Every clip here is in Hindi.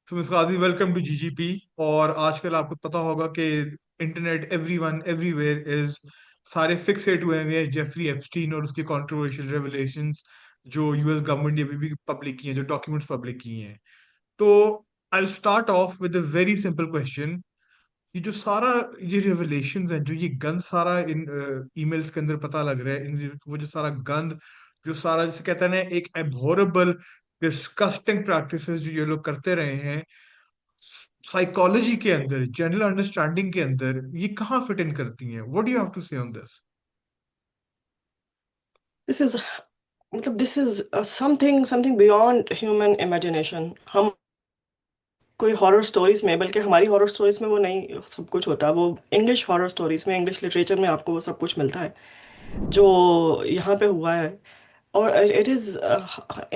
तो मिसकाजी वेलकम टू जीजीपी। और आजकल आपको पता होगा कि इंटरनेट एवरीवन एवरीवेयर इज सारे फिक्सेट हुए हैं जेफरी एप्स्टीन और उसकी कंट्रोवर्शियल रेवलेशंस जो यूएस गवर्नमेंट ने अभी भी पब्लिक की हैं, जो डॉक्यूमेंट्स पब्लिक किए हैं। तो I start of with a very simple question. ये जो सारा ये रेवलेशंस हैं, जो ये गंद सारा इन ईमेल्स के अंदर पता लग रहा है, इन वो जो सारा गंद, जो सारा जिसे कहते हैं ना एक एबहॉरेबल डिस्कस्टिंग प्रैक्टिसेस जो ये लोग करते रहे हैं साइकोलॉजी के अंदर, जनरल अंडरस्टैंडिंग के अंदर, ये कहाँ फिट इन करती हैं? What do you have to say on this? This is मतलब this is something something beyond human imagination. हम कोई हॉरर स्टोरीज में, बल्कि हमारी हॉरर स्टोरीज में वो नहीं सब कुछ होता। वो इंग्लिश हॉरर स्टोरीज में, इंग्लिश लिटरेचर में आपको वो सब कुछ मिलता है जो यहाँ पे हुआ है। और इट इज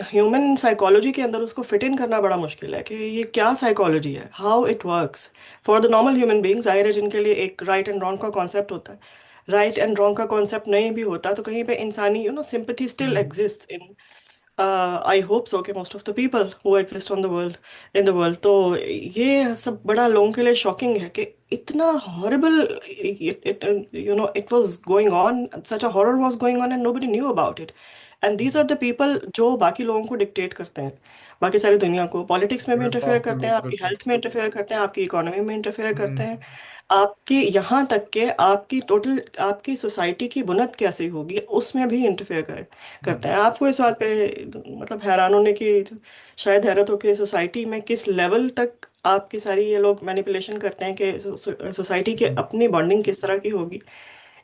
ह्यूमन साइकोलॉजी के अंदर उसको फिट इन करना बड़ा मुश्किल है कि ये क्या साइकोलॉजी है, how it works for the normal human beings. जाहिर है जिनके लिए एक राइट एंड रॉन्ग का कॉन्सेप्ट होता है, राइट एंड रॉन्ग का कॉन्सेप्ट नहीं भी होता तो कहीं पे इंसानी sympathy still hmm. Exist in, I hope so कि most of the people who exist on the world, in the world. तो ये सब बड़ा लोगों के लिए शॉकिंग है कि इतना horrible it was going on, such a horror was going on and nobody knew about it. And these are the people जो बाकी लोगों को डिक्टेट करते हैं, बाकी सारी दुनिया को। पॉलिटिक्स में भी बड़े इंटरफेयर करते पावरफुल हैं, लोग आपकी करते हैं। हेल्थ में इंटरफेयर करते हैं, आपकी इकोनॉमी में इंटरफेयर करते हम्म। हैं, आपकी यहाँ तक के आपकी टोटल आपकी सोसाइटी की बुनियाद कैसी होगी उसमें भी इंटरफेयर करते हम्म। हैं। आपको इस बात पे मतलब हैरान होने की शायद हैरत हो कि सोसाइटी में किस लेवल तक आपकी सारी ये लोग मैनिपुलेशन करते हैं कि सोसाइटी के हम्म। अपनी बॉन्डिंग किस तरह की होगी।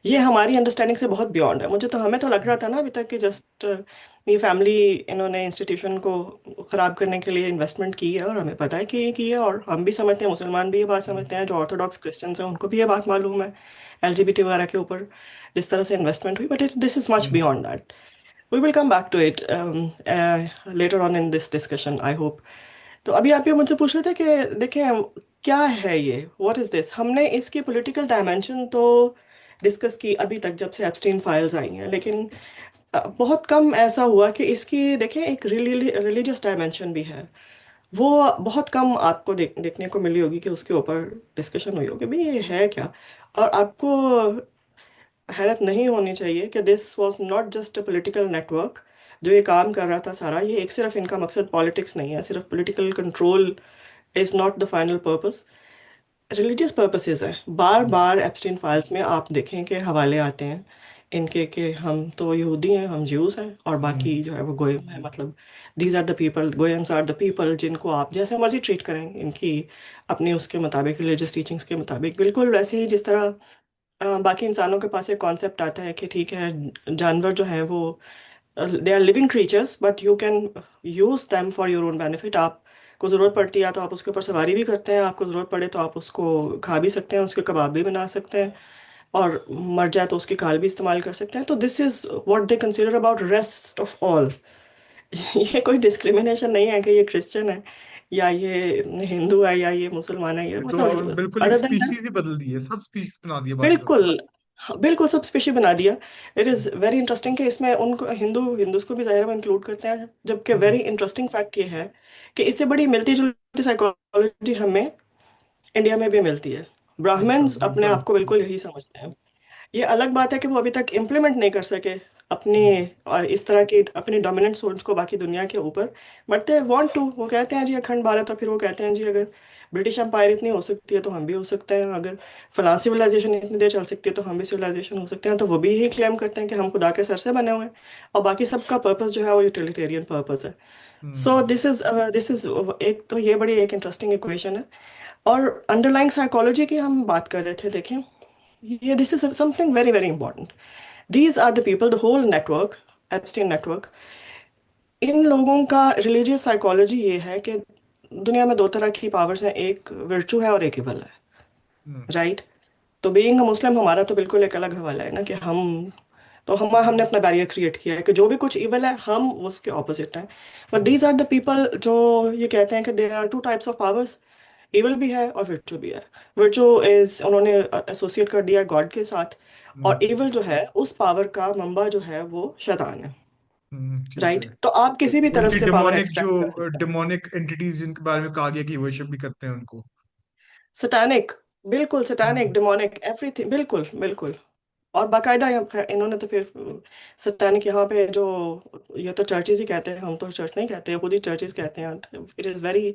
ये हमारी अंडरस्टैंडिंग से बहुत बियॉन्ड है। मुझे तो हमें तो लग रहा था ना अभी तक कि जस्ट ये फैमिली इन्होंने इंस्टीट्यूशन को खराब करने के लिए इन्वेस्टमेंट की है, और हमें पता है कि ये की है, और हम भी समझते हैं, मुसलमान भी ये बात समझते हैं, जो ऑर्थोडॉक्स क्रिश्चियंस हैं उनको भी ये बात मालूम है एलजीबीटी वगैरह के ऊपर जिस तरह से इन्वेस्टमेंट हुई। But this is much hmm. Beyond that. We will come back to it later on in this discussion, I hope. तो अभी आप ये मुझसे पूछ रहे थे कि देखें क्या है ये, व्हाट इज दिस। हमने इसकी पॉलिटिकल डायमेंशन तो डिस्कस की अभी तक जब से एप्स्टीन फाइल्स आई हैं, लेकिन बहुत कम ऐसा हुआ कि इसकी देखें एक रिलीजियस डायमेंशन भी है। वो बहुत कम आपको देखने को मिली होगी कि उसके ऊपर डिस्कशन हुई होगी भाई ये है क्या। और आपको हैरत नहीं होनी चाहिए कि this was not just a political network जो ये काम कर रहा था सारा। ये एक सिर्फ इनका मकसद पॉलिटिक्स नहीं है, सिर्फ political control is not the final purpose, religious purposes है। बार हम्म। बार एप्स्टीन फाइल्स में आप देखें कि हवाले आते हैं इनके कि हम तो यहूदी हैं, हम ज्यूस हैं, और बाकी हम्म। जो है वो गोयम है। मतलब these are the people, goyims are the people जिनको आप जैसे मर्जी ट्रीट करें, इनकी अपनी उसके मुताबिक, रिलीजियस टीचिंग्स के मुताबिक, बिल्कुल वैसे ही जिस तरह बाकी इंसानों के पास एक कॉन्सेप्ट आता है कि ठीक है जानवर जो है वो they are living creatures but you can use them for your own benefit. आपको ज़रूरत पड़ती है तो आप उसके ऊपर सवारी भी करते हैं, आपको ज़रूरत पड़े तो आप उसको खा भी सकते हैं, उसके कबाब भी बना सकते हैं, और मर जाए तो उसकी खाल भी इस्तेमाल कर सकते हैं। तो this is what they consider about rest of all. ये कोई डिस्क्रिमिनेशन नहीं है कि ये क्रिश्चियन है या ये हिंदू है या ये मुसलमान है, ये ये तो मतलब बिल्कुल एक अदर देन स्पीशीज ही बदल दी है, सब स्पीशीज बना दिया बाकी सब। बिल्कुल, हाँ, बिल्कुल सब स्पेशी बना दिया। इट इज़ वेरी इंटरेस्टिंग कि इसमें उनको हिंदूज को भी ज़ाहिर है वो इंक्लूड करते हैं, जबकि हम्म। वेरी इंटरेस्टिंग फैक्ट ये है कि इससे बड़ी मिलती जुलती साइकोलॉजी हमें इंडिया में भी मिलती है। बिल्कुल ब्राह्मण्स अपने बिल्कुल। आप को बिल्कुल यही समझते हैं। ये अलग बात है कि वो अभी तक इम्प्लीमेंट नहीं कर सके अपनी हम्म। इस तरह की अपनी डोमिनेंट सोच को बाकी दुनिया के ऊपर। बट दे वांट टू, वो कहते हैं जी अखंड भारत, और फिर वो कहते हैं जी अगर ब्रिटिश एम्पायर इतनी हो सकती है तो हम भी हो सकते हैं, अगर फलां सिविलाइजेशन इतनी देर चल सकती है तो हम भी सिविलाइजेशन हो सकते हैं। तो वो भी यही क्लेम करते हैं कि हम खुदा के सर से बने हुए हैं, और बाकी सबका पर्पस जो है वो यूटिलिटेरियन पर्पस है। सो हम्म। दिस इज एक तो ये बड़ी एक इंटरेस्टिंग इक्वेशन है। और अंडरलाइंग साइकोलॉजी की हम बात कर रहे थे, देखें ये this is something very very important. These are the people, the whole network, Epstein network, इन लोगों का रिलीजियस साइकोलॉजी ये है कि दुनिया में दो तरह की पावर्स हैं, एक वर्चू है और एक इवल है, हम्म। राइट। तो बीइंग अ मुस्लिम हमारा तो बिल्कुल एक अलग हवाला है ना कि हम तो हमने अपना बैरियर क्रिएट किया है कि जो भी कुछ इवल है हम उसके ऑपोजिट हैं। But these are the people जो ये कहते हैं कि there are two types of powers, evil भी है और वर्चू भी है। वर्चू इज उन्होंने एसोसिएट कर दिया गॉड के साथ, और हम्म। इवल जो है उस पावर का मंबा जो है वो शैतान है, ठीक राइट? है। तो आप किसी भी तरफ उनकी से पावर डेमोनिक जो एक्सट्रैक्ट कर सकते हैं। डेमोनिक एंटिटीज जिनके बारे में कहा गया कि वर्शिप भी करते हैं उनको। सैटानिक, बिल्कुल सैटानिक, हम्म, डेमोनिक, एवरीथिंग, बिल्कुल बिल्कुल। और बाकायदा इन्होंने तो फिर सैटानिक यहाँ पे जो, ये तो चर्चेज ही कहते हैं, हम तो चर्च नहीं कहते, खुद ही चर्चेज कहते हैं। इट इज़ वेरी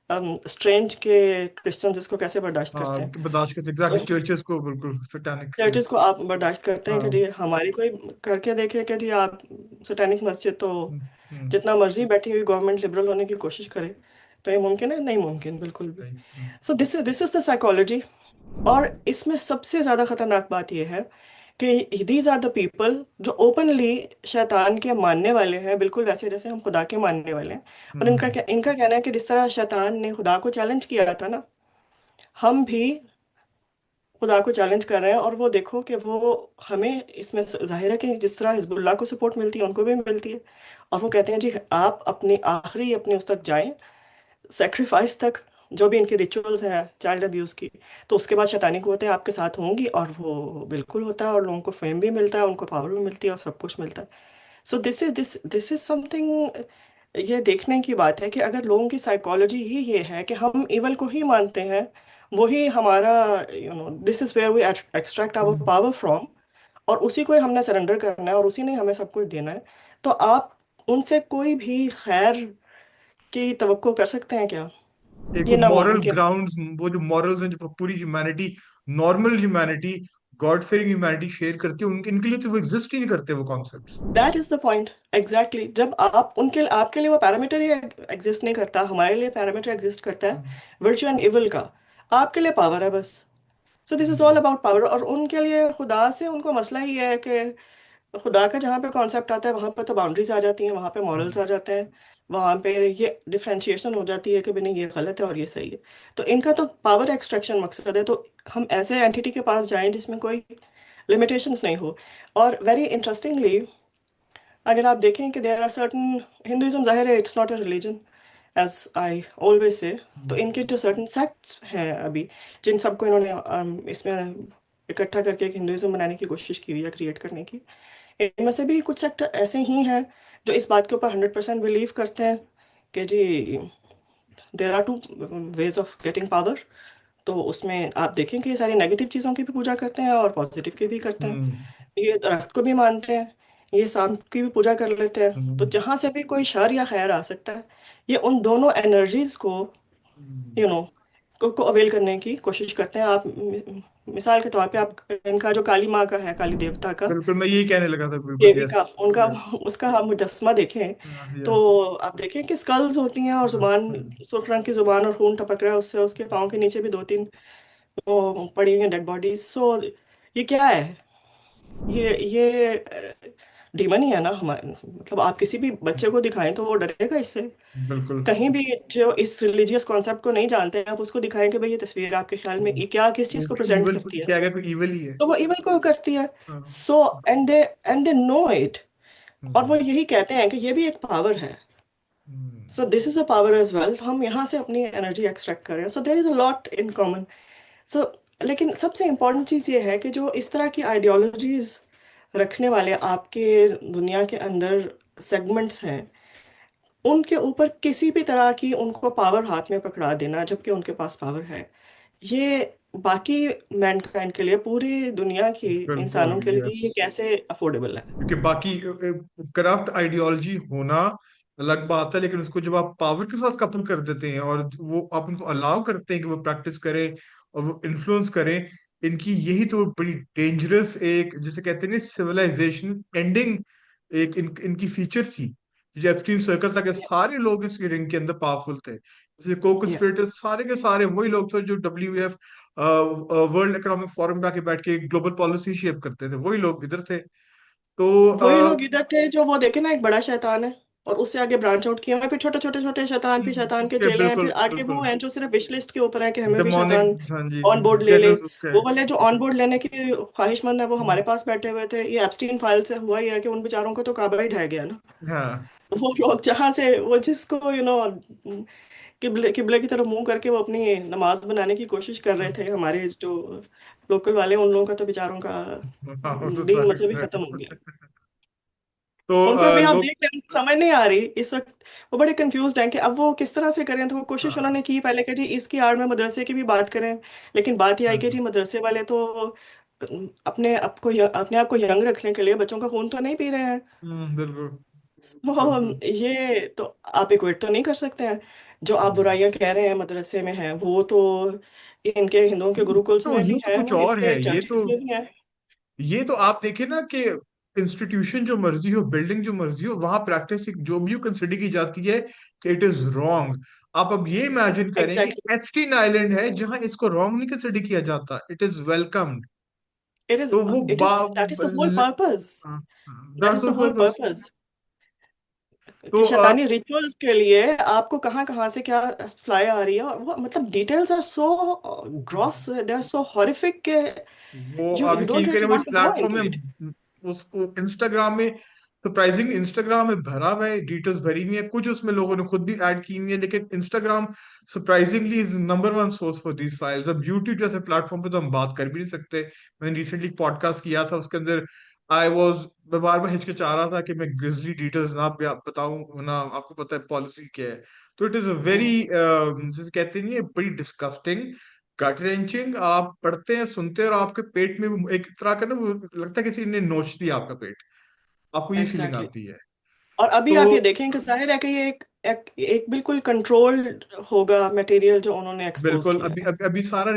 स्ट्रेंज के क्रिश्चियंस इसको कैसे बर्दाश्त करते हाँ हैं। कि बर्दाश्त करते, तो एग्जैक्टली चर्चेस को बिल्कुल सैटानिक। चर्चेज को आप बर्दाश्त करते हैं कि हाँ। जी हमारी कोई करके देखे कि जी आप सैटानिक मस्जिद तो हम्म, हम्म, जितना मर्जी बैठी हुई गवर्नमेंट लिबरल होने की कोशिश करे, तो ये मुमकिन है? नहीं मुमकिन बिल्कुल भी। सही, सो दिस इज द साइकोलॉजी। और इसमें सबसे ज्यादा खतरनाक बात यह है कि दीज आर द पीपल जो ओपनली शैतान के मानने वाले हैं, बिल्कुल वैसे जैसे हम खुदा के मानने वाले हैं। और हम्म, इनका कहना है कि जिस तरह शैतान ने खुदा को चैलेंज किया था ना, हम भी खुदा को चैलेंज कर रहे हैं। और वो देखो कि वो हमें इसमें जाहिर है कि जिस तरह हिजबुल्लाह को सपोर्ट मिलती है उनको भी मिलती है। और वो कहते हैं जी आप अपनी आखिरी अपने उस तक जाएं, सेक्रीफाइस तक, जो भी इनके रिचुअल्स हैं चाइल्ड अब्यूज की, तो उसके बाद शैतानी कुव्वतें आपके साथ होंगी। और वो बिल्कुल होता है, और लोगों को फेम भी मिलता है, उनको पावर भी मिलती है, और सब कुछ मिलता है। सो दिस इज समथिंग, ये देखने की बात है कि अगर लोगों की साइकोलॉजी ही ये है कि हम इवल को ही मानते हैं, वही हमारा, this is where we extract our hmm. Power from, और उसी को ही हमने सरेंडर करना है, और उसी ने हमें सब कुछ देना है। तो आप उनसे कोई भी खैर की तवक्को कर सकते हैं क्या? एक वो ये मॉरल नामुमकिन। ग्राउंड्स, वो जो मॉरल्स हैं जो पूरी humanity, normal humanity, God fearing humanity share करती है, उनके इनके लिए तो वो एग्जिस्ट ही नहीं करते वो concepts. That is the point exactly. जब आप उनके आपके लिए वो पैरामीटर ही एग्जिस्ट नहीं करता, हमारे लिए पैरामीटर एग्जिस्ट करता है वर्चू एंड इविल का। आपके लिए पावर है बस। सो this is all about power. और उनके लिए खुदा से उनको मसला ही है कि खुदा का जहाँ पे कॉन्सेप्ट आता है वहाँ पे तो बाउंड्रीज आ जाती हैं, वहाँ पे मॉरल्स आ जाते हैं, वहाँ पे ये डिफ्रेंशिएशन हो जाती है कि भी नहीं ये गलत है और ये सही है। तो इनका तो पावर एक्सट्रैक्शन मकसद है। तो हम ऐसे एंटिटी के पास जाएं जिसमें कोई लिमिटेशंस नहीं हो। और वेरी इंटरेस्टिंगली, अगर आप देखें कि देर आर सर्टन, हिंदुइज्म जाहिर है it's not a religion as I always say. तो इनके जो सर्टन सेक्ट्स हैं अभी, जिन सबको इन्होंने इसमें इकट्ठा करके एक हिंदुइज्म बनाने की कोशिश की हुई है, क्रिएट करने की, इनमें से भी कुछ सेक्टर ऐसे ही हैं जो इस बात के ऊपर 100% बिलीव करते हैं कि जी there are two ways of getting power. तो उसमें आप देखें कि ये सारी नेगेटिव चीज़ों की भी पूजा करते हैं और पॉजिटिव की भी करते हैं। हम्म, ये दरख्त को भी मानते हैं, ये सांप की भी पूजा कर लेते हैं। तो हम्म, जहाँ से भी कोई शर या खैर आ सकता है, ये उन दोनों एनर्जीज को हम्म। यू नो को अवेल करने की कोशिश करते हैं। आप मिसाल के तौर पे आप इनका जो काली माँ का है, काली देवता का, बिल्कुल, मैं यही कहने लगा था, बिल्कुल, देवी यस। का, उनका, यस, उसका हम मुजस्समा देखें, तो यस। आप देखें कि स्कल्स होती हैं और जुबान, सुर्ख रंग की जुबान, और खून टपक रहा है उससे, उसके पाँव के नीचे भी दो तीन वो पड़ी हुई हैं डेड बॉडीज। सो ये क्या है? ये डीमन ही है ना हमारे। मतलब आप किसी भी बच्चे को दिखाएं तो वो डरेगा इससे। बिल्कुल। कहीं भी जो इस रिलीजियस कॉन्सेप्ट को नहीं जानते, आप उसको दिखाएं कि भाई ये तस्वीर आपके ख्याल में ये क्या, किस चीज को प्रेजेंट इवल करती है, क्या है, कोई इवल ही है। तो वो इवल को करती है। हाँ। So and they know it. और हम्म, वो यही कहते हैं कि ये भी एक पावर है। Hmm, so this is a power as well. हम यहाँ से अपनी एनर्जी एक्सट्रैक्ट कर रहे हैं। So there is a lot in common. So लेकिन सबसे इम्पोर्टेंट चीज़ ये है कि जो इस तरह की आइडियोलॉजीज रखने वाले आपके दुनिया के अंदर सेगमेंट्स हैं, उनके ऊपर किसी भी तरह की उनको पावर हाथ में पकड़ा देना जबकि उनके पास पावर है, ये बाकी मैनकाइंड के लिए, पूरी दुनिया की बिल्कुल, इंसानों के लिए यस। ये कैसे अफोर्डेबल है? क्योंकि बाकी करप्ट आइडियोलॉजी होना अलग बात है, लेकिन उसको जब आप पावर के साथ कपल कर देते हैं और वो आप उनको अलाउ करते हैं कि वो प्रैक्टिस करें और वो इन्फ्लुएंस करें, इनकी यही तो बड़ी डेंजरस, एक जिसे कहते हैं सिविलाइजेशन एंडिंग, एक इनकी फीचर थी। जो एप्स्टीन सर्कल तक के सारे लोग इस रिंग के अंदर पावरफुल थे, जैसे को या कंस्पिरेटर्स सारे के सारे वही लोग थे जो WEF वर्ल्ड इकोनॉमिक फोरम पे आके बैठ के ग्लोबल पॉलिसी शेप करते थे, वही लोग इधर थे। तो वही लोग इधर थे जो वो देखे ना एक बड़ा शैतान है, और उससे आगे ब्रांच आउट किए हुए हैं, फिर छोटे छोटे छोटे शैतान, फिर शैतान के उसके चेले हैं, बिल्कुल, फिर आगे वो बिल्कुल हैं जो सिर्फ विश लिस्ट के ऊपर है कि हमें भी डेमोनिक, शैतान हाँ जी, ऑन बोर्ड ले ले। जनरल्स उसके। वो वाले जो ऑन बोर्ड लेने की ख्वाहिशमंद है वो हमारे पास बैठे हुए थे। ये एप्स्टीन फाइल से हुआ ही है कि उन बेचारों को तो काबा ही ढह गया ना। हाँ। वो लोग जहाँ से वो जिसको किबले किबले की तरफ मुंह करके वो अपनी नमाज बनाने की कोशिश कर रहे थे, हमारे जो लोकल वाले, उन लोगों का तो बेचारों का हाँ, वो तो दीन सारे मतलब ही खत्म हो गया। तो उनको अभी आप लोग। देख रहे हैं, उनको समझ नहीं आ रही इस वक्त। वो बड़े कंफ्यूज्ड हैं कि अब वो किस तरह से करें। तो वो कोशिश हाँ उन्होंने की पहले कि जी इसकी आड़ में मदरसे की भी बात करें। लेकिन बात ये आई कि बिल्कुल। जी मदरसे वाले तो अपने आप को यंग रखने के लिए बच्चों का खून तो नहीं पी रहे हैं। बिल्कुल बिल्कुल। वो ये तो आप इक्वेट तो नहीं कर सकते हैं। जो आप हम्म। बुराइयां कह रहे हैं मदरसे में हैं, वो तो इनके हिंदुओं के गुरुकुल्स तो में ये भी तो है, कुछ और इनके है। चर्चेस में भी है। ये तो आप देखें ना कि इंस्टीट्यूशन जो मर्जी हो, बिल्डिंग जो मर्जी हो, वहां प्रैक्टिस जो भी कंसिडर की जाती है कि इट इज रॉन्ग। आप अब ये इमेजिन करें कि एग्जैक्टली। एप्स्टीन आइलैंड है जहां इसको रॉन्ग नहीं कंसिडर किया जाता, it is welcomed. It is तो वो it is that is the whole purpose. That that's is the the whole purpose. Purpose कि तो शैतानी रिचुअल्स के लिए आपको कहाँ कहाँ से क्या सप्लाई आ रही है। और वो मतलब details are so gross, they are so horrific के वो आप यू डोंट यकीन करें, रियली वो is want to go platform into it. में, उसको इंस्टाग्राम में, सरप्राइजिंग इंस्टाग्राम में भरा हुआ है, डिटेल्स भरी हुई है, कुछ उसमें लोगों ने खुद भी ऐड की हुई है, लेकिन Instagram surprisingly is number one source for these files. अब यूट्यूब जैसे प्लेटफॉर्म पे तो हम बात कर भी नहीं सकते। मैंने रिसेंटली पॉडकास्ट किया था, उसके अंदर मैं बार बार हिचकिचा रहा था कि मैं ग्रिजली डिटेल्स ना बताऊं ना, आपको पता है पॉलिसी क्या है। तो इट इज अ वेरी, जैसे कहते नहीं है, बड़ी डिस्गस्टिंग, गट रेंचिंग। आप पढ़ते हैं, सुनते हैं, और आपके पेट में एक तरह का ना वो लगता है किसी ने नोच दिया आपका पेट। आपको ये फीलिंग एग्जैक्टली। आती है। और अभी तो आप ये देखें कि जाहिर है कि ये एक बिल्कुल कंट्रोल्ड होगा मटेरियल जो उन्होंने एक्सपोज बिल्कुल, किया अभी है। अभी अभी सारा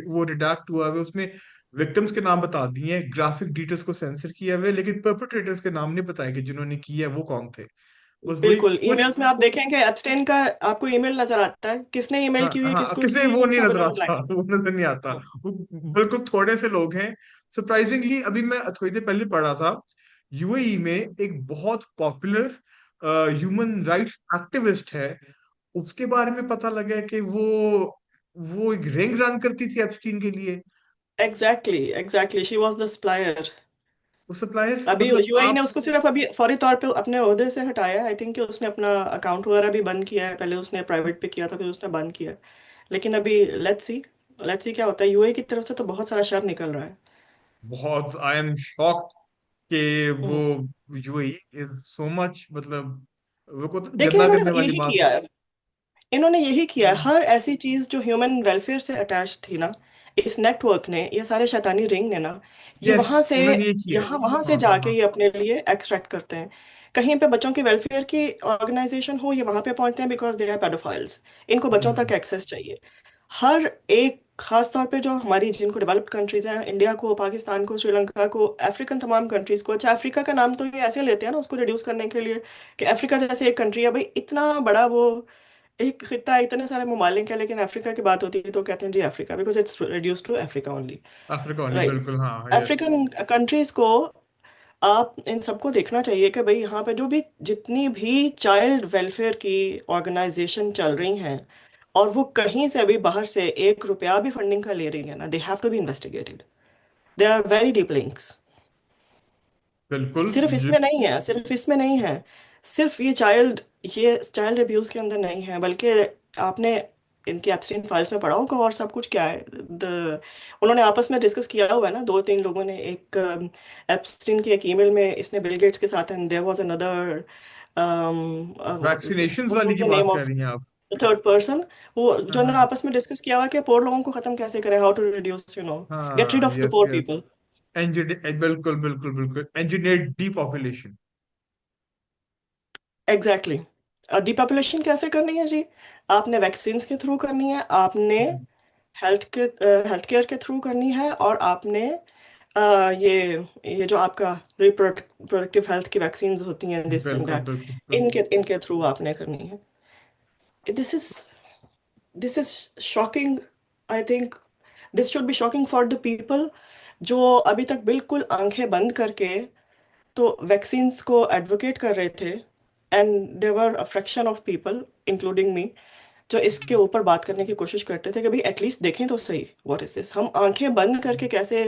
वो रिडैक्ट हुआ है, उसमें विक्टिम्स के नाम बता दिए हैं, ग्राफिक डिटेल्स को सेंसर किया हुआ है, लेकिन परपेट्रेटर्स के नाम नहीं बताए कि जिन्होंने किया है वो कौन थे। बस वही बिल्कुल। कुछ। ईमेल्स में आप देखेंगे एप्स्टेन का आपको ईमेल नजर आता है, किसने ईमेल हाँ की हुई, हाँ, किसको किसे की, वो वो नहीं सब नजर इन्होंने आता, ब्लैक वो नजर नहीं आता। आउट। वो बिल्कुल थोड़े से लोग हैं। सरप्राइजिंगली अभी मैं थोड़ी देर पहले पढ़ा था, यूएई में एक बहुत पॉपुलर ह्यूमन राइट्स एक्टिविस्ट है, उसके बारे में पता लगा कि वो एक रिंग रन करती थी एप्स्टीन के लिए। Exactly exactly, she was the supplier. वो सप्लायर अभी मतलब यूएई ने आप। उसको सिर्फ अभी फौरी तौर पे अपने ओहदे से हटाया है। आई थिंक कि उसने अपना अकाउंट वगैरह भी बंद किया है। पहले उसने प्राइवेट पे किया था, फिर उसने बंद किया है। लेकिन अभी लेट्स सी क्या होता है। यूएई की तरफ से तो बहुत सारा शर निकल रहा है। बहुत, आई एम शॉक्ड कि वो हम्म। यूएई इज सो मच, मतलब वो को तो देखिए गंदा इन्होंने करने वाली यही बात। किया है। इन्होंने यही किया है, हर ऐसी चीज जो ह्यूमन वेलफेयर से अटैच थी ना, इस नेटवर्क ने, ये सारे शैतानी रिंग ने ना, ये यस, वहां से, उन्होंने ये किया है। यहाँ वहां से हाँ हाँ जाके हाँ। ये अपने लिए एक्सट्रैक्ट करते हैं। कहीं पे बच्चों की वेलफेयर की ऑर्गेनाइजेशन हो, ये वहां पे पहुंचते हैं बिकॉज दे आर पेडोफाइल्स। इनको बच्चों तक हम्म, एक्सेस चाहिए। हर एक, खास तौर पे जो हमारी जिनको डेवलप्ड कंट्रीज हैं, इंडिया को, पाकिस्तान को, श्रीलंका को, अफ्रीकन तमाम कंट्रीज को। अच्छा, अफ्रीका का नाम तो ये ऐसे लेते हैं ना उसको रिड्यूस करने के लिए कि अफ्रीका जैसे एक कंट्री है। भाई इतना बड़ा वो एक खिता है, इतने सारे ममालिक हैं, लेकिन अफ्रीका की बात होती है तो कहते हैं जी Africa, because it's reduce to Africa only. Africa only, right. बिल्कुल हाँ, यस। अफ्रीकन कंट्रीज को आप इन सबको देखना चाहिए कि भाई यहाँ पे जो भी जितनी भी चाइल्ड वेलफेयर की ऑर्गेनाइजेशन चल रही हैं, और वो कहीं से भी बाहर से एक रुपया भी फंडिंग का ले रही है ना, they have to be investigated. There are very deep links. बिल्कुल सिर्फ इसमें नहीं है, सिर्फ इसमें नहीं है। सिर्फ ये चाइल्ड अब्यूज के अंदर नहीं है, बल्कि आपने इनकी एप्स्टीन फाइल्स में पढ़ा होगा और सब कुछ क्या है। उन्होंने आपस में डिस्कस किया हुआ है ना, दो तीन लोगों ने। एक एप्स्टीन की एक ईमेल में इसने बिल गेट्स के साथ, and there was another, vaccinations वाली की द बात नेम कर ऑफ रही हैं आप। The third person. वो हाँ जो उन्होंने हाँ आपस में डिस्कस किया हुआ है कि पोर लोगों को खत्म कैसे करें, how to reduce, get rid हाँ, off the yes poor yes. People. बिल्कुल बिल्कुल बिल्कुल, engineered depopulation। Exactly exactly. Depopulation कैसे करनी है जी? आपने वैक्सीन्स के थ्रू करनी है, आपने हम्म, हेल्थ केयर के थ्रू करनी है, और आपने ये जो आपका रिप्रोडक्टिव हेल्थ की वैक्सीन्स होती हैं, दिस एंड बिल्कुल दैट, बिल्कुल इनके बिल्कुल। इनके थ्रू आपने करनी है। This is this is shocking. I think this should be shocking for the people जो अभी तक बिल्कुल आंखें बंद करके तो वैक्सीन्स को एडवोकेट कर रहे थे। And there were a fraction of people including me जो इसके ऊपर बात करने की कोशिश करते थे कि भाई एटलीस्ट देखें तो सही, व्हाट इज दिस। हम आंखें बंद करके कैसे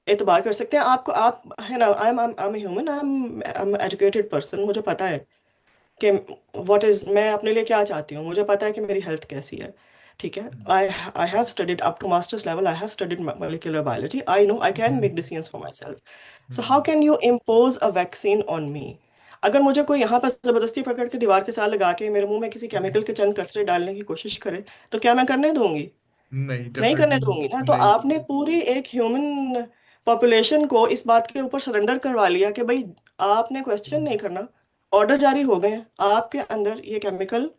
एतबार कर सकते हैं? आपको आप है ना, I am human, I am educated person, मुझे पता है कि व्हाट इज, मैं अपने लिए क्या चाहती हूँ, मुझे पता है कि मेरी हेल्थ कैसी है। ठीक है। I I have studied up to masters level, I have studied molecular biology, I know I can make hmm, decisions for myself. So how hmm, can you impose a vaccine on me? अगर मुझे कोई यहाँ पर जबरदस्ती पकड़ के दीवार के साथ लगा के मेरे मुंह में किसी केमिकल के चंद कचरे डालने की कोशिश करे, तो क्या मैं करने दूंगी? नहीं, नहीं करने डेफिनेटली दूंगी ना। तो नहीं। आपने पूरी एक ह्यूमन पॉपुलेशन को इस बात के ऊपर सरेंडर करवा लिया कि भाई आपने क्वेश्चन नहीं करना, ऑर्डर जारी हो गए हैं, आपके अंदर ये केमिकल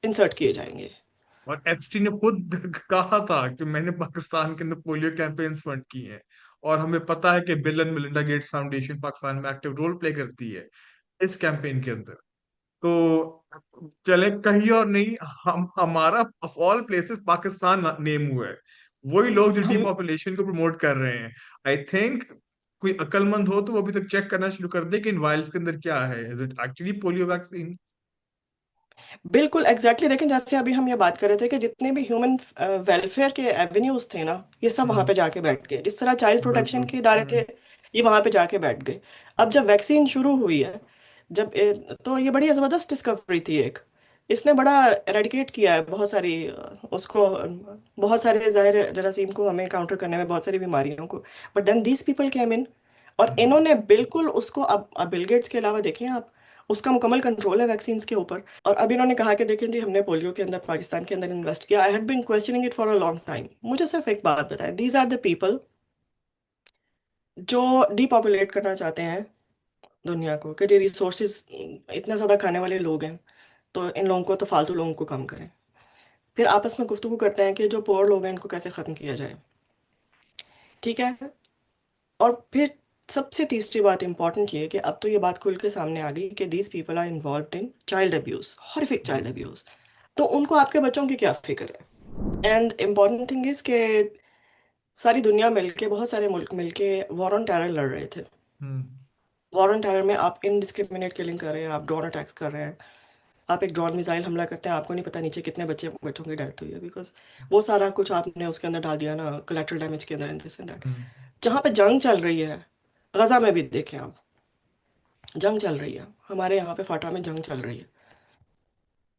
इंसर्ट किए जाएंगे। और एप्स्टीन ने खुद कहा था कि मैंने पाकिस्तान के अंदर पोलियो कैंपेन्स फंड किए हैं, और हमें पता है कि bill and Melinda Gates foundation Pakistan में एक्टिव रोल प्ले करती है इस कैंपेन के अंदर। तो चले कहीं और नहीं, हम हमारा of all places Pakistan name हुआ है। वही लोग जो हम डिपॉपुलेशन को प्रमोट कर रहे हैं। आई थिंक कोई अक्लमंद हो तो वो अभी तक चेक करना शुरू कर दे कि इन वायल्स के अंदर क्या है, is it actually polio vaccine. बिल्कुल एग्जैक्टली देखें, जैसे अभी हम ये बात कर रहे थे कि जितने भी ह्यूमन वेलफेयर के एवेन्यूज थे ना, ये सब वहां हम्म। पे जाके बैठ गए। जिस तरह चाइल्ड प्रोटेक्शन बिल्कुल। के इदारे थे, ये वहां पे जाके बैठ गए। अब जब वैक्सीन शुरू हुई है, तो ये बड़ी जबरदस्त डिस्कवरी थी एक। इसने बड़ा एरेडिकेट किया है बहुत सारी उसको बहुत सारे ज़ाहिर जरासीम को, हमें काउंटर करने में, बहुत सारी बीमारियों को। But then these people came in, और हम्म। इन्होंने बिल्कुल उसको, अब बिल गेट्स के अलावा देखें आप, उसका मुकम्मल कंट्रोल है वैक्सीन के ऊपर। और अब इन्होंने कहा कि देखें जी, हमने पोलियो के अंदर, पाकिस्तान के अंदर इन्वेस्ट किया। I had been questioning it for a long time. मुझे सिर्फ एक बात बताएं, दीज आर द पीपल जो डीपॉपुलेट करना चाहते हैं दुनिया को, कि जी रिसोर्सेज इतना ज़्यादा खाने वाले लोग हैं, तो इन लोगों को, तो फालतू लोगों को कम करें। फिर आपस में गुफ्तगू करते हैं कि जो पोअर लोग हैं इनको कैसे ख़त्म किया जाए। ठीक है। और फिर सबसे तीसरी बात इंपॉर्टेंट ये है कि अब तो ये बात खुल के सामने आ गई कि these people are involve in child abuse, horrific child abuse. तो उनको आपके बच्चों की क्या फिक्र है? एंड इम्पॉर्टेंट थिंग इज कि सारी दुनिया मिलके, बहुत सारे मुल्क मिलके वॉर ऑन टेरर लड़ रहे थे। हम्म। वॉर ऑन टेरर में आप इनडिस्क्रिमिनेट किलिंग कर रहे हैं, आप ड्रोन अटैक्स कर रहे हैं, आप एक ड्रोन मिसाइल हमला करते हैं, आपको नहीं पता नीचे कितने बच्चों की डेथ हुई है, बिकॉज वो सारा कुछ आपने उसके अंदर डाल दिया ना, कोलेटरल डैमेज के अंदर, इन दिस एंड दैट। हम्म। जहाँ पे जंग चल रही है, गजा में भी देखें आप, जंग चल रही है, हमारे यहाँ पे फाटा में जंग चल रही है,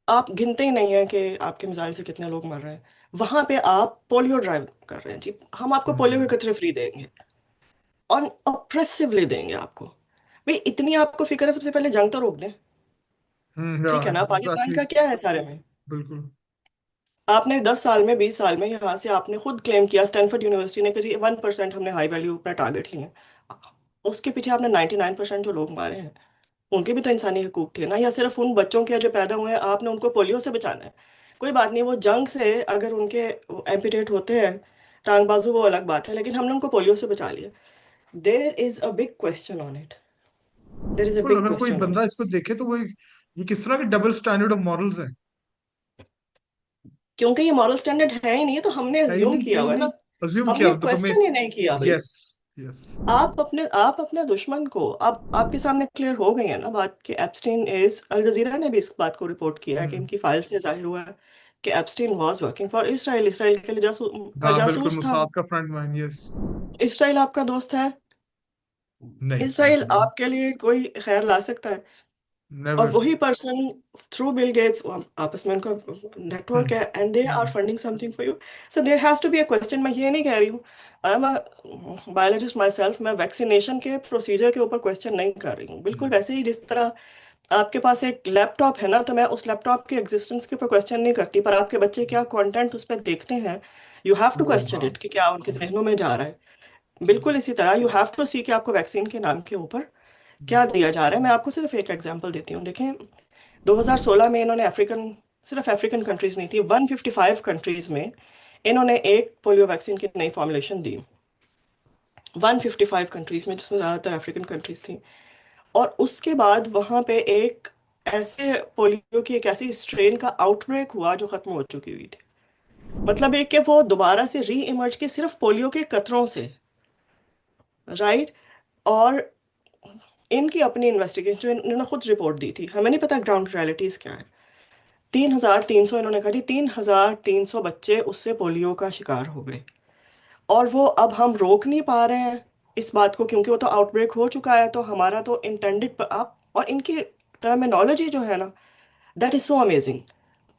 आप गिनते ही नहीं है कि आपके मिसाइल से कितने लोग मर रहे हैं। वहां पे आप पोलियो ड्राइव कर रहे हैं जी, हम आपको पोलियो हम्म। के कतरे फ्री देंगे, और ऑप्रेसिवली देंगे आपको। भाई इतनी आपको फिक्र है, सबसे पहले जंग तो रोक दें। ठीक है ना? पाकिस्तान एग्जैक्टली। का क्या है सारे में? बिल्कुल। आपने 10 साल में, 20 साल में, यहाँ से आपने खुद क्लेम किया, स्टैनफोर्ड यूनिवर्सिटी ने, कि 1% हमने हाई वैल्यू अपना टारगेट लिए हैं। उसके पीछे आपने 99% जो लोग मारे हैं, उनके भी तो इंसानी हकूक थे ना। या सिर्फ उन बच्चों के जो पैदा हुए हैं, आपने उनको पोलियो से बचाना है? कोई बात नहीं, वो जंग से अगर उनके एम्पिटेट होते हैं टांग बाजू, वो अलग बात है, लेकिन हमने उनको पोलियो से बचा लिया। There is a big question on it. There is a बिल्कुल, बिग अगर कोई क्वेश्चन ऑन बंदा इसको देखे तो वो ये किस तरह के डबल स्टैंडर्ड ऑफ मॉरल्स है। क्योंकि ये मॉरल स्टैंडर्ड है ही नहीं, तो हमने है ही अज्यूम नहीं, है किया ही हुआ है नहीं। ना। अज्यूम किया हमने तो हमें। क्वेश्चन ही नहीं किया भाई। यस। यस। आप अपने दुश्मन को, आप आपके सामने क्लियर हो गई है ना बात कि एप्स्टीन इज, अल जजीरा ने भी इस बात को रिपोर्ट किया है कि हम्म। इनकी फाइल से जाहिर हुआ है कि Epstein was working for Israel, Israel के लिए का हाँ बिल्कुल, जासूस था। मुसाद का फ्रंट मैन, यस। इसराइल आपका दोस्त है? नहीं, इसराइल बिल्कुल नहीं। आपके लिए कोई खैर ला सकता है? और नेवर। वही पर्सन थ्रू बिल गेट्स, आपस में उनका नेटवर्क है, and they are funding something for you. So there has to be a question. मैं ये नहीं कह रही हूँ, I am a biologist myself, मैं वैक्सीनेशन के प्रोसीजर के ऊपर क्वेश्चन नहीं कर रही हूँ। बिल्कुल वैसे ही जिस तरह आपके पास एक लैपटॉप है ना, तो मैं उस लैपटॉप के एग्जिस्टेंस के ऊपर क्वेश्चन नहीं करती, पर आपके बच्चे क्या कंटेंट उस पर देखते हैं, यू हैव टू वो क्वेश्चन हाँ। इट कि क्या उनके जहनों में जा रहा है। बिल्कुल इसी तरह यू हैव टू सी कि आपको वैक्सीन के नाम के ऊपर क्या दिया जा रहा है। मैं आपको सिर्फ एक एग्जांपल देती हूँ। देखें, 2016 में इन्होंने सिर्फ अफ्रीकन कंट्रीज नहीं थी, 155 कंट्रीज में इन्होंने एक पोलियो वैक्सीन की नई फॉर्मुलेशन दी। 155 कंट्रीज में, जिसमें ज़्यादातर अफ्रीकन कंट्रीज थी। और उसके बाद वहाँ पे एक ऐसे पोलियो की एक ऐसी स्ट्रेन का आउटब्रेक हुआ जो खत्म हो चुकी हुई थी। मतलब एक कि वो दोबारा से री इमर्ज की सिर्फ पोलियो के कतरों से। राइट। और इनकी अपनी इन्वेस्टिगेशन जो इन्होंने खुद रिपोर्ट दी थी, हमें नहीं पता ग्राउंड रियलिटीज क्या है। 3,300, इन्होंने कहा जी 3,300 बच्चे उससे पोलियो का शिकार हो गए। और वो अब हम रोक नहीं पा रहे हैं इस बात को, क्योंकि वो तो आउटब्रेक हो चुका है। तो हमारा तो इंटेंडेड, आप और इनकी टर्मिनोलॉजी जो है ना, दैट इज सो अमेजिंग।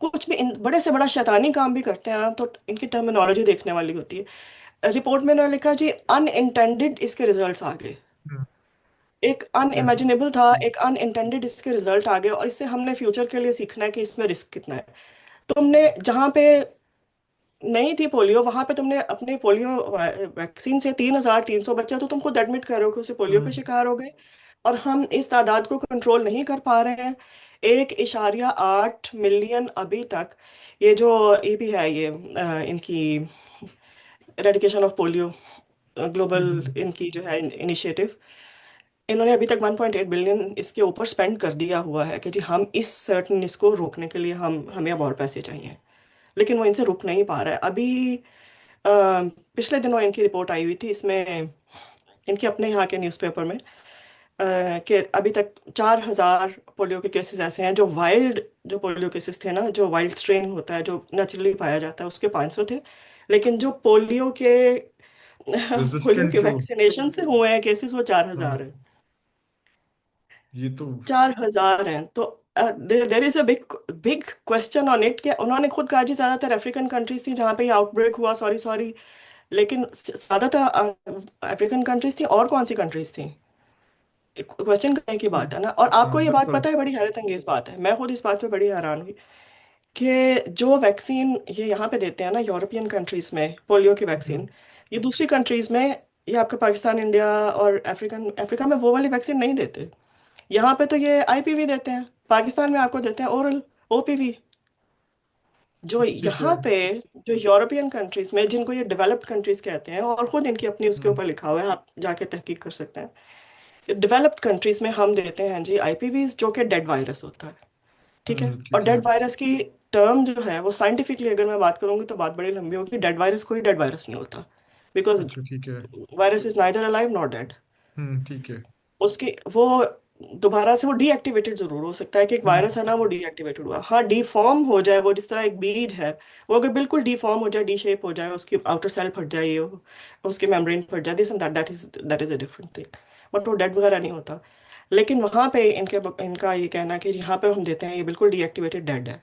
कुछ भी बड़े से बड़ा शैतानी काम भी करते हैं ना, तो इनकी टर्मिनोलॉजी देखने वाली होती है। रिपोर्ट में इन्होंने लिखा जी, अनइंटेंडेड इसके रिजल्ट्स आ गए। एक ठीक है। अनइमेजिनेबल था, एक अनइंटेंडेड इसके रिजल्ट आ गए, और इससे हमने फ्यूचर के लिए सीखना है कि इसमें रिस्क कितना है। तुमने जहाँ पे नहीं थी पोलियो, वहां पे तुमने अपने पोलियो वैक्सीन से 3,300 बच्चे, तो तुम खुद एडमिट कर रहे हो कि उसे पोलियो के हम्म। शिकार हो गए। और हम इस तादाद को कंट्रोल नहीं कर पा रहे हैं। 1,8 मिलियन अभी तक, ये जो ये भी है, ये इनकी एरेडिकेशन ऑफ पोलियो ग्लोबल, हम्म। इनकी जो है इनिशिएटिव, इन्होंने अभी तक 1.8 बिलियन इसके ऊपर स्पेंड कर दिया हुआ है कि जी हम इस सर्टन इसको रोकने के लिए हमें अब और पैसे चाहिए। लेकिन वो इनसे रुक नहीं पा रहा है अभी। अ, पिछले दिनों इनकी रिपोर्ट आई हुई थी, इसमें इनके अपने यहाँ के न्यूज़पेपर में, कि अभी तक 4,000 पोलियो के केसेस ऐसे हैं जो वाइल्ड, जो पोलियो केसेस थे ना, जो वाइल्ड स्ट्रेन होता है जो नेचुरली पाया जाता है, उसके 500 थे। लेकिन जो पोलियो के पोलियो रेजिस्टेंट के जो। वैक्सीनेशन से हुए हैं केसेस, वो 4,000 हाँ, है। ये तो। 4,000 हैं। तो देर is a big big question on it, कि उन्होंने खुद कहा जी ज्यादातर अफ्रीकन कंट्रीज थी जहाँ पे ये आउटब्रेक हुआ, सॉरी सॉरी। लेकिन ज्यादातर अफ्रीकन कंट्रीज थी, और कौन सी कंट्रीज थी? क्वेश्चन करने की बात है ना। और हाँ, आपको ये बात बिल्कुल। पता है, बड़ी हैरत अंगेज बात है, मैं खुद इस बात पे बड़ी हैरान हुई कि जो वैक्सीन ये यहाँ पे देते हैं ना यूरोपियन कंट्रीज में, पोलियो की हम्म। वैक्सीन, ये दूसरी कंट्रीज में, ये आपका पाकिस्तान, इंडिया और अफ्रीका में वो वाली वैक्सीन नहीं देते। यहाँ पे तो ये आईपीवी देते हैं, पाकिस्तान में आपको देते हैं ओरल, ओपीवी। जो ठीक है। यहाँ पे, जो यूरोपियन कंट्रीज में, जिनको ये डेवलप्ड कंट्रीज कहते हैं, और खुद इनकी अपनी उसके हम्म। ऊपर लिखा हुआ है, आप जाके तहकीक कर सकते हैं, डेवलप्ड कंट्रीज में हम देते हैं जी आईपीवीज, जो कि डेड वायरस होता है। ठीक है। और ठीक है। डेड वायरस की टर्म जो है वो साइंटिफिकली अगर मैं बात करूंगी तो बात बड़ी लंबी होगी। डेड वायरस कोई डेड वायरस नहीं होता, बिकॉज अच्छा, ठीक है। Virus is neither alive not dead. ठीक है। उसकी वो दोबारा से वो डीएक्टिवेटेड जरूर हो सकता है, कि एक हम्म। वायरस है ना, वो डीएक्टिवेटेड हुआ, हाँ डीफॉर्म हो जाए वो, जिस तरह एक बीज है, वो अगर बिल्कुल डीफॉर्म हो जाए, डी शेप हो जाए, उसकी आउटर सेल फट जाए, ये उसकी मेम्ब्रेन फट जाए, this and that is a different thing. But वो डेड वगैरह नहीं होता। लेकिन वहां पे इनका ये कहना है कि यहाँ पे हम देते हैं, ये बिल्कुल डीएक्टिवेटेड डेड है।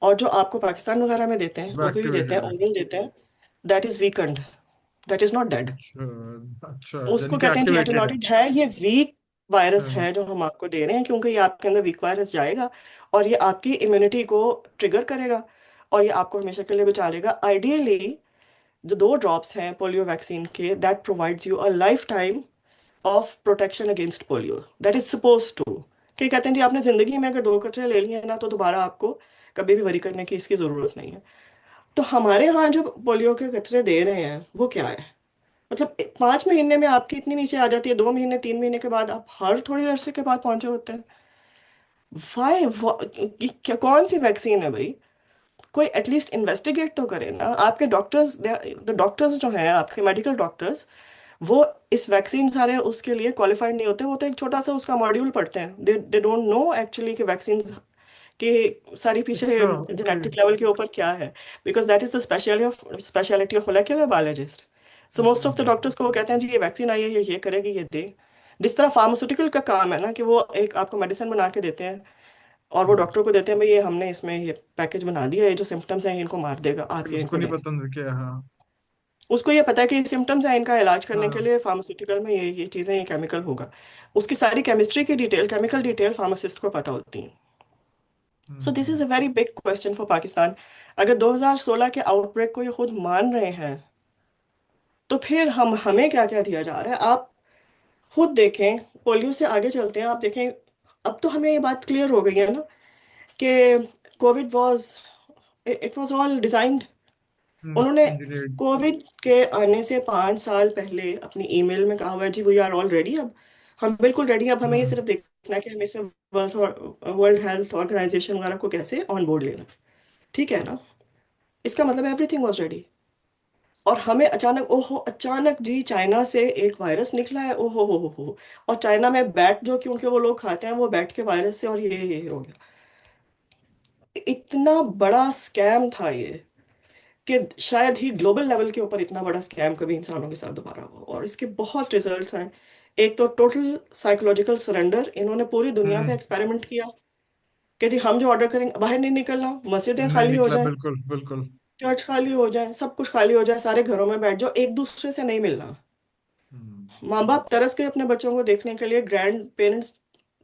और जो आपको पाकिस्तान वगैरह में देते हैं, वो ओपीवी देते हैं, एक्टिवेटेड है। ओरल देते हैं, that is weekend, that is not dead. अच्छा। अच्छा, उसको यानी कि कहते हैं जी एक्टिवेटेड है। एटेन्यूएटेड है, ये वीक वायरस हाँ। है जो हम आपको दे रहे हैं, क्योंकि ये आपके अंदर वीक वायरस जाएगा और ये आपकी इम्यूनिटी को ट्रिगर करेगा, और ये आपको हमेशा के लिए बचा लेगा। आइडियली जो 2 ड्रॉप्स हैं पोलियो वैक्सीन के, that provides you a lifetime of protection against polio, that is suppose to. कि कहते हैं जी आपने जिंदगी में अगर 2 कतरे ले लिए हैं ना, तो दोबारा आपको कभी भी वरी करने की इसकी जरूरत नहीं है। तो हमारे यहाँ जो पोलियो के कतरे दे रहे हैं वो क्या है? मतलब 5 महीने में आपकी इतनी नीचे आ जाती है, 2 महीने 3 महीने के बाद आप हर थोड़ी देर से के बाद पहुंचे होते हैं। वाई? क्या कौन सी वैक्सीन है भाई? कोई एटलीस्ट इन्वेस्टिगेट तो करे ना। आपके डॉक्टर्स, द डॉक्टर्स जो हैं आपके मेडिकल डॉक्टर्स, वो इस वैक्सीन सारे उसके लिए क्वालिफाइड नहीं होते। वो तो एक छोटा सा उसका मॉड्यूल पढ़ते हैं, दे डोंट नो एक्चुअली कि वैक्सीन की सारी पीछे अच्छा, ओके। जेनेटिक लेवल के ऊपर क्या है। Because that is the speciality of molecular biologist. So most of the hmm. Doctors को वो कहते हैं जी ये वैक्सीन आई है, ये करेगी, ये दे। जिस तरह फार्मास्यूटिकल का काम है ना, कि वो एक आपको मेडिसिन बना के देते हैं, और वो हम्म। डॉक्टर को देते हैं, भाई ये हमने इसमें ये पैकेज बना दिया है, ये जो सिम्टम्स हैं इनको मार देगा, फिर आप ये उसको इनको नहीं दें। पता अंदर क्या है। हाँ। उसको ये पता है कि सिम्टम्स हैं, इनका इलाज करने के हाँ। लिए फार्मास्यूटिकल में ये चीज़ें, ये केमिकल होगा। उसकी सारी केमिस्ट्री की डिटेल, केमिकल डिटेल फार्मासिस्ट को पता होती है। सो this is hmm. A very big question for Pakistan. अगर 2016 के आउटब्रेक को ये खुद मान रहे हैं, तो फिर हमें क्या क्या दिया जा रहा है? आप खुद देखें, पोलियो से आगे चलते हैं, आप देखें, अब तो हमें ये बात क्लियर हो गई है ना कि Covid was, it was all designed. उन्होंने इंजीनियर्ड। कोविड के आने से 5 साल पहले अपनी ईमेल में कहा हुआ है जी वी आर ऑल रेडी। अब हम बिल्कुल रेडी हैं, अब हमें ये हम्म। सिर्फ देखना है कि हमें इसमें वर्ल्ड हेल्थ ऑर्गेनाइजेशन वगैरह को कैसे ऑन बोर्ड लेना है। ठीक है ना? इसका मतलब एवरीथिंग वॉज रेडी। और हमें अचानक, ओहो, अचानक जी चाइना से एक वायरस निकला है, ओहो हो। और चाइना में बैट जो, क्योंकि वो लोग खाते हैं, वो बैट के वायरस से, और ये हो गया। इतना बड़ा स्कैम था ये, कि शायद ही ग्लोबल लेवल के ऊपर इतना बड़ा स्कैम कभी इंसानों के साथ दोबारा हुआ। और इसके बहुत रिजल्ट्स हैं। एक तो टोटल साइकोलॉजिकल सरेंडर, इन्होंने पूरी दुनिया पे हम्म। एक्सपेरिमेंट किया कि जी हम जो ऑर्डर करेंगे, बाहर नहीं निकलना, मस्जिदें नहीं खाली हो निकला, जाए, बिल्कुल बिल्कुल। चर्च खाली हो जाए, सब कुछ खाली हो जाए, सारे घरों में बैठ जाओ, एक दूसरे से नहीं मिलना। माँ बाप तरस गए अपने बच्चों को देखने के लिए, ग्रैंड पेरेंट्स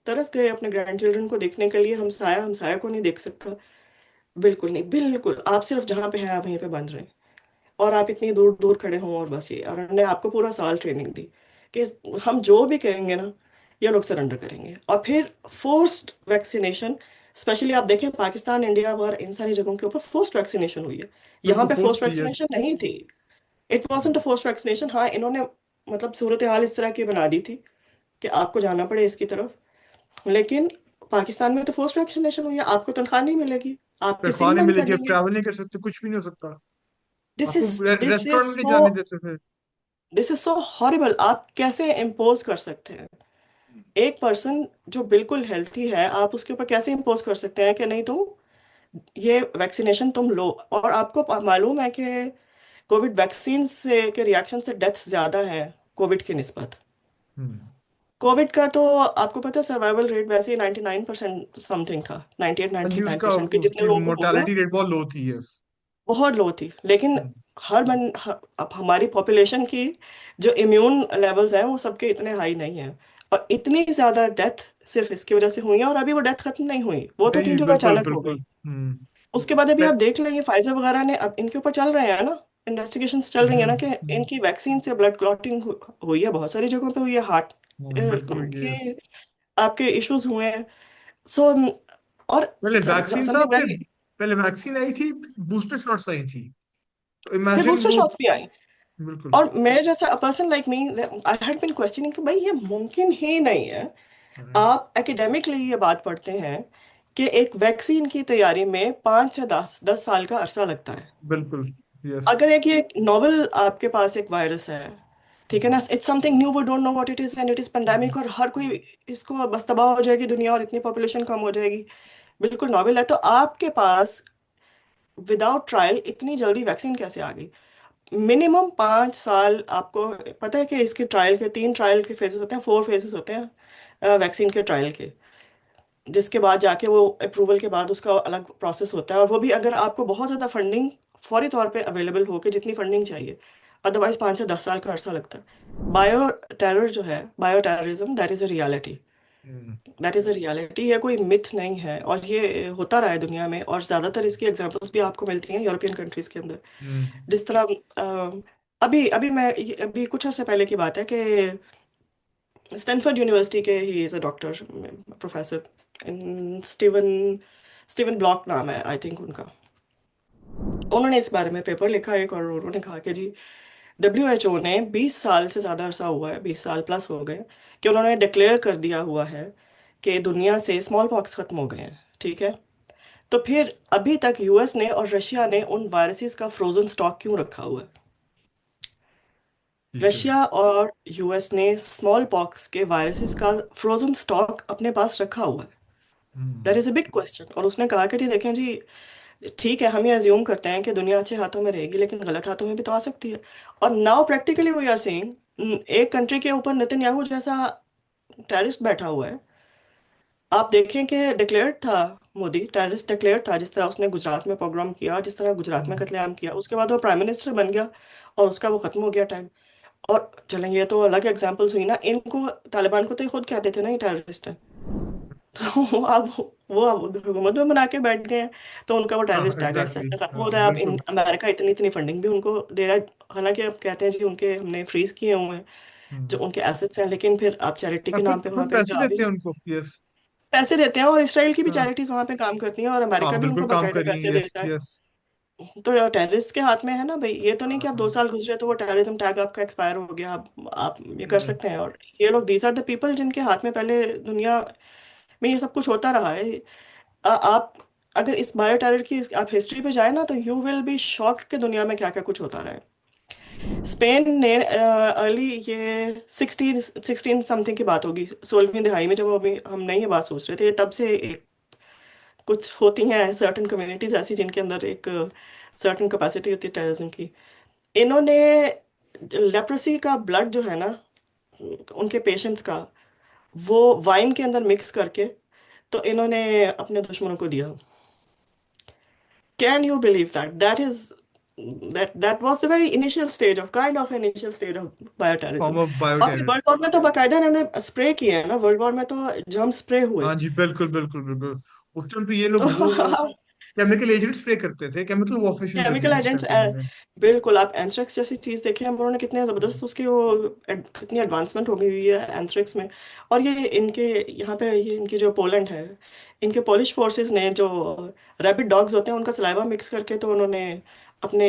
तरस गए अपने ग्रैंड चिल्ड्रन को देखने के लिए। हमसाया को नहीं देख सकता। बिल्कुल नहीं, बिल्कुल आप सिर्फ जहाँ पे हैं आप वहीं पे बंद रहे। और आप इतनी दूर दूर खड़े हों, और बस ये, और उन्होंने आपको पूरा साल ट्रेनिंग दी कि हम जो भी कहेंगे ना, ये लोग सरेंडर करेंगे। और फिर फोर्स्ड वैक्सीनेशन, स्पेशली आप देखें पाकिस्तान, इंडिया और इन सारी जगहों के ऊपर फोर्स्ड वैक्सीनेशन हुई है। यहाँ बिल्कुल पे फोर्स फोर्स्ड थी, यस। वैक्सीनेशन नहीं थी। It wasn't a forced vaccination. हाँ, इन्होंने मतलब सूरत हाल इस तरह की बना दी थी कि आपको जाना पड़े इसकी तरफ। लेकिन पाकिस्तान में तो फोर्स्ड वैक्सीनेशन हुई है, आपको तनख्वाह नहीं मिलेगी, आपकी तनख्वाह सिम नहीं बंद कर मिलेगी, आप देंगे। ट्रैवल नहीं कर सकते, कुछ भी नहीं हो सकता। दिस आपको इज दिस इज रेस्टोरेंट में नहीं सो जाने देते थे। This is so horrible. आप कैसे इम्पोज कर सकते हैं एक पर्सन जो बिल्कुल हेल्थी है, आप उसके ऊपर कैसे इम्पोज कर सकते हैं कि नहीं तुम ये वैक्सीनेशन तुम लो। और आपको मालूम है कि कोविड वैक्सीन से के रिएक्शन से डेथ ज्यादा है कोविड की निस्बत। हम्म। कोविड का तो आपको पता है सर्वाइवल रेट वैसे ही 99% समथिंग था, 98 हाँ जी, नाइन्टी नाइन उसका परसेंट के जितने उसकी लोगों को होगा मोर्टेलिटी रेट बहुत लो थी, यस। बहुत लो थी। लेकिन हम्म। अब हमारी पॉपुलेशन की जो इम्यून लेवल्स हैं वो सबके इतने हाई नहीं हैं। और इतनी ज्यादा डेथ सिर्फ इसकी वजह से हुई है। और अभी वो डेथ खत्म नहीं हुई, वो तो थी नहीं, जो बिल्कुल अचानक हो बिल्कुल। गई। उसके बाद अभी आप देख लें, ये फाइजर वगैरह ने अब इनके ऊपर चल रहे हैं ना, इन्वेस्टिगेशंस चल रही है ना, कि इनकी वैक्सीन से ब्लड क्लॉटिंग हुई है, बहुत सारी जगहों पे हुई है, हार्ट बिल्कुल, के यस। आपके इश्यूज हुए हैं। सो और पहले वैक्सीन था, समथिंग फिर वेरी, पहले वैक्सीन आई थी, बूस्टर शॉट्स आई थी, तो फिर इमेजिन बूस्टर वो। शॉट्स भी आई। बिल्कुल। और मेरे जैसा a person like me, I had been questioning कि भाई ये मुमकिन ही नहीं है। आप एकेडमिकली ये बात पढ़ते हैं कि एक वैक्सीन की तैयारी में 5 से 10 साल का अरसा लगता है। बिल्कुल, यस। अगर एक ये नॉवल आपके पास एक वायरस है, ठीक है ना, it's something new, we don't know what it is and it is pandemic, और हर कोई इसको बस तबाह हो जाएगी दुनिया और इतनी पॉपुलेशन कम हो जाएगी, बिल्कुल नॉवल है। तो आपके पास विदाउट ट्रायल इतनी जल्दी वैक्सीन कैसे आ गई? मिनिमम 5 साल आपको पता है कि इसके ट्रायल के 3 ट्रायल के फेजेस होते हैं, 4 फेजेस होते हैं वैक्सीन के ट्रायल के, जिसके बाद जाके वो अप्रूवल के बाद उसका अलग प्रोसेस होता है। और वो भी अगर आपको बहुत ज़्यादा फंडिंग फौरी तौर पे अवेलेबल हो, कि जितनी फंडिंग चाहिए, अदरवाइज 5 से 10 साल का अरसा लगता है। बायो टेरर जो है, bio terrorism, that is a reality. That is a reality, ये कोई मिथ नहीं है, और ये होता रहा है दुनिया में। और ज़्यादातर इसकी एग्जांपल्स भी आपको मिलती हैं यूरोपियन कंट्रीज़ के अंदर। जिस तरह अभी अभी अभी कुछ अर्से पहले की बात है कि स्टैनफोर्ड यूनिवर्सिटी के, he is a doctor, professor, Steven Steven block नाम है आई थिंक उनका। उन्होंने इस बारे में पेपर लिखा एक, और उन्होंने कहा कि जी WHO ने 20 साल से ज़्यादा अरसा हुआ है, 20 साल प्लस हो गए, कि उन्होंने डिक्लेयर कर दिया हुआ है कि दुनिया से स्मॉल पॉक्स खत्म हो गए हैं, ठीक है। तो फिर अभी तक US ने और रशिया ने उन वायरसेस का फ्रोजन स्टॉक क्यों रखा हुआ है? ठीक है। रशिया और US ने स्मॉल पॉक्स के वायरसेस का फ्रोजन स्टॉक अपने पास रखा हुआ है। That is a big question. और उसने कहा कि जी देखें जी, ठीक है हम ये अज्यूम करते हैं कि दुनिया अच्छे हाथों में रहेगी, लेकिन गलत हाथों में भी तो आ सकती है। और now practically we are saying, एक कंट्री के ऊपर नेतन्याहू जैसा टेररिस्ट बैठा हुआ है। आप देखें कि डिक्लेयर्ड था, मोदी टेररिस्ट डिक्लेयर्ड था, जिस तरह उसने गुजरात में पोग्राम किया, जिस तरह गुजरात में कत्लेआम किया, उसके बाद वो प्राइम मिनिस्टर बन गया और उसका वो खत्म हो गया टाइम। और चलें, ये तो अलग एग्जांपल्स हुई ना, इनको तालिबान को तो ये खुद कहते थे ना ये टेररिस्ट है। तो अब वो अब हुकूमत में बना के बैठ गए हैं, तो उनका वो हाँ, टेररिस्ट आ गया, ऐसे एग्जैक्टली, ऐसे खत्म हो हाँ, रहा है। अब इन बिल्कुल। अमेरिका इतनी इतनी फंडिंग भी उनको दे रहा है, हालांकि अब कहते हैं जी उनके हमने फ्रीज किए हुए हैं जो हम्म। उनके एसेट्स हैं, लेकिन फिर आप चैरिटी हाँ, के नाम खुद पे वहां खुद पे पैसे जा भी देते रहे हैं हैं। उनको, यस। पैसे देते हैं, और इसराइल की भी हाँ, चैरिटीज वहां पे काम करती हैं, और हाँ, अमेरिका भी बिल्कुल उनको काम बाकायदा कर रही पैसे है, यस देता है। यस। तो टेररिस्ट के हाथ में है ना भाई, ये तो नहीं कि आप हाँ, 2 साल गुजरे तो वो टेररिज्म टैग आपका एक्सपायर हो गया, आप ये कर हम्म। सकते हैं। और ये लोग, दीज आर द पीपल जिनके हाथ में पहले दुनिया में ये सब कुछ होता रहा है। आप अगर इस बायो टेरर की आप हिस्ट्री पे जाए ना, तो यू विल बी शॉक्ड कि दुनिया में क्या क्या कुछ होता रहा है। स्पेन ने अर्ली ये 16 समथिंग की बात होगी, 16वीं दिहाई में, जब अभी हम नहीं ये बात सोच रहे थे, तब से एक कुछ होती हैं सर्टन कम्युनिटीज ऐसी जिनके अंदर एक सर्टन कैपेसिटी होती है टेररिज्म की। इन्होंने लेप्रोसी का ब्लड जो है ना उनके पेशेंट्स का, वो वाइन के अंदर मिक्स करके तो इन्होंने अपने दुश्मनों को दिया। Can you believe that? That is that was the very initial stage of kind of initial stage of form bioterrorism। Of और फिर बायोटेरर। वर्ल्ड वॉर में तो बाकायदा इन्होंने स्प्रे किए हैं ना, वर्ल्ड वॉर में तो जम स्प्रे हुए। हाँ जी, बिल्कुल बिल्कुल बिल्कुल। उस टाइम पे ये लोग वो तो केमिकल एजेंट स्प्रे करते थे, केमिकल वॉरफेयर शुरू कर दी केमिकल थी उस एजेंट्स, टाइम पे इन्होंने। बिल्कुल। आप एंथ्रेक्स जैसी चीज देखें, हम लोगों ने कितने जबरदस्त उसकी वो कितनी एडवांसमेंट हो गई हुई है एंथ्रेक्स में। और ये इनके यहाँ पे, ये इनकी जो पोलैंड है, इनके पोलिश फोर्सेस ने जो रैबिड डॉग्स होते हैं उनका सलाइवा मिक्स करके तो उन्होंने अपने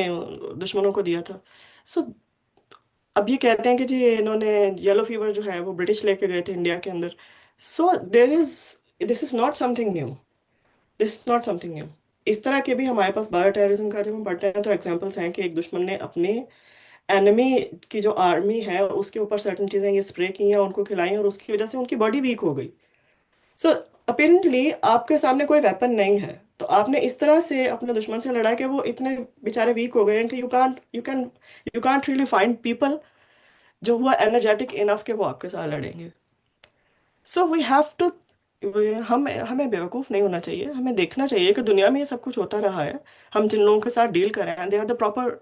दुश्मनों को दिया था। सो अब ये कहते हैं कि जी इन्होंने येलो फीवर जो है वो ब्रिटिश लेके गए थे इंडिया के अंदर। So there is, this is not something new, this is not something new. इस तरह के भी हमारे पास बायो टेररिज्म का जब हम पढ़ते हैं तो एग्जांपल्स हैं कि एक दुश्मन ने अपने एनिमी की जो आर्मी है उसके ऊपर सर्टन चीजें ये स्प्रे की हैं, उनको खिलाई, और उसकी वजह से उनकी बॉडी वीक हो गई। सो अपेरेंटली आपके सामने कोई वेपन नहीं है, तो आपने इस तरह से अपने दुश्मन से लड़ा कि वो इतने बेचारे वीक हो गए हैं कि you can't really find people जो हुआ एनर्जेटिक इनफ के वो आपके साथ लड़ेंगे। सो वी हैव टू, हम हमें बेवकूफ़ नहीं होना चाहिए, हमें देखना चाहिए कि दुनिया में ये सब कुछ होता रहा है। हम जिन लोगों के साथ डील कर रहे हैं दे आर द प्रॉपर,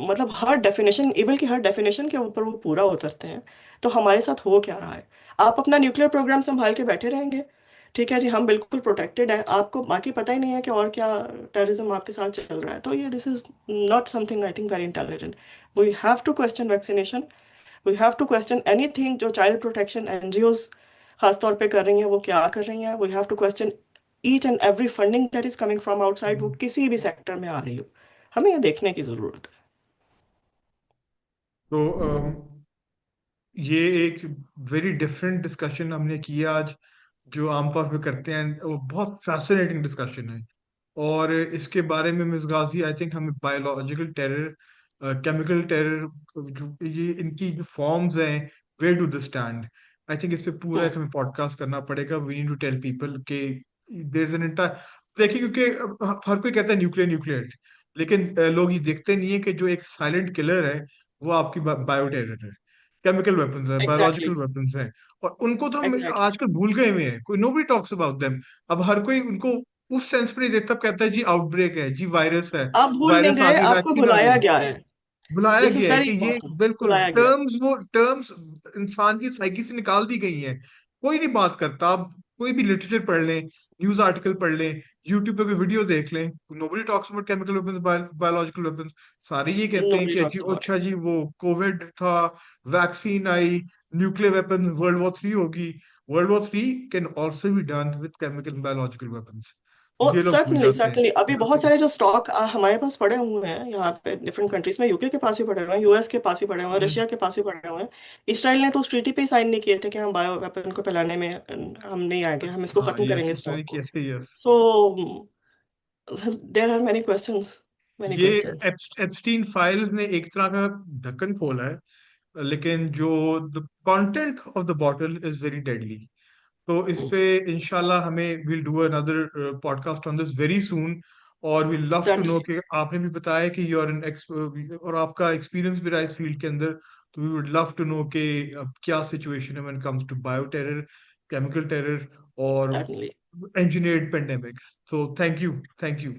मतलब हर डेफिनेशन, इवल की हर डेफिनेशन के ऊपर वो पूरा उतरते हैं। तो हमारे साथ हो क्या रहा है? आप अपना न्यूक्लियर प्रोग्राम संभाल के बैठे रहेंगे, ठीक है जी, हम बिल्कुल प्रोटेक्टेड हैं, आपको बाकी पता ही नहीं है कि और क्या टेररिज्म आपके साथ चल रहा है। तो ये this is not something I think very intelligent. We have to question vaccination, we have to question anything जो चाइल्ड प्रोटेक्शन एनजीओज खास तौर पे कर रही हैं वो क्या कर रही हैं। We have to question each and every funding that is coming from outside, वो किसी भी सेक्टर में आ रही हो, हमें ये देखने की जरूरत है। तो ये एक वेरी डिफरेंट डिस्कशन हमने किया आज, जो आमतौर पे करते हैं, वो बहुत फैसिनेटिंग डिस्कशन है। और इसके बारे में मिस गाजी, आई थिंक हमें बायोलॉजिकल टेरर, केमिकल टेरर, जो ये इनकी जो फॉर्म्स हैं, where do they stand. I think इस पे पूरा हम्म। एक हमें पॉडकास्ट करना पड़ेगा। We need to tell people के देयर इज एन एंटायर, देखिए, क्योंकि हर कोई कहता है न्यूक्लियर न्यूक्लियर, लेकिन लोग ये देखते नहीं है कि जो एक साइलेंट किलर है वो आपकी बायो टेरर है, केमिकल वेपन्स है, एग्जैक्टली। बायोलॉजिकल वेपन्स हैं। और उनको तो हम एग्जैक्टली। आजकल भूल गए हुए हैं, कोई नोबडी टॉक्स अबाउट देम। अब हर कोई उनको उस सेंस में नहीं देखता, कहता है जी आउटब्रेक है, जी वायरस है, आप भूल नहीं वायरस आ गए, गई, आपको वैक्सीन आ बुलाया गई। गया है। बुलाया दिस इज गया है वेरी कि ये इंपॉर्टेंट, बिल्कुल बुलाया गया है। टर्म्स, वो टर्म्स इंसान की साइकी से निकाल दी गई हैं। कोई नहीं बात करता। आप कोई भी लिटरेचर पढ़ लें, न्यूज आर्टिकल पढ़ लें, यूट्यूब पे कोई वीडियो देख लें, nobody talks about chemical weapons, biological weapons. सारे ये कहते हैं नोबडी कि जी टॉक्स अबाउट अच्छा जी, वो कोविड था, वैक्सीन आई, न्यूक्लियर वेपन, वर्ल्ड वॉर 3 होगी। World war 3 can also be done with chemical biological weapons. ओ ये लोग भूल सर्टनली, जाते हैं। सर्टनली अभी बहुत सारे जो स्टॉक हमारे पास पड़े हुए हैं यहाँ पे डिफरेंट कंट्रीज में, यूके के पास भी पड़े हुए हैं, यूएस के पास भी पड़े हुए हैं, हम्म, रशिया के पास भी पड़े हुए हैं। इसराइल ने तो उस ट्रीटी पे ही साइन नहीं किए थे कि हम बायो वेपन को फैलाने में हम नहीं आएंगे, हम इसको हाँ, खत्म यस, करेंगे उसने स्टॉक नहीं किया को। था, yes. So there are many questions, many ये क्वेश्चंस। एप्स्टीन फाइल्स ने एक तरह का ढक्कन खोला है, लेकिन जो the content of the bottle is very deadly. तो इस पे इंशाल्लाह हमें will do another podcast on this very soon. और we love to know certainly. कि आपने भी बताया कि यू आर एन और आपका एक्सपीरियंस भी रहा इस फील्ड के अंदर। तो we would love to know कि अब क्या सिचुएशन है when comes to bio terror, chemical terror, और certainly. engineered pandemics. So thank you, thank you.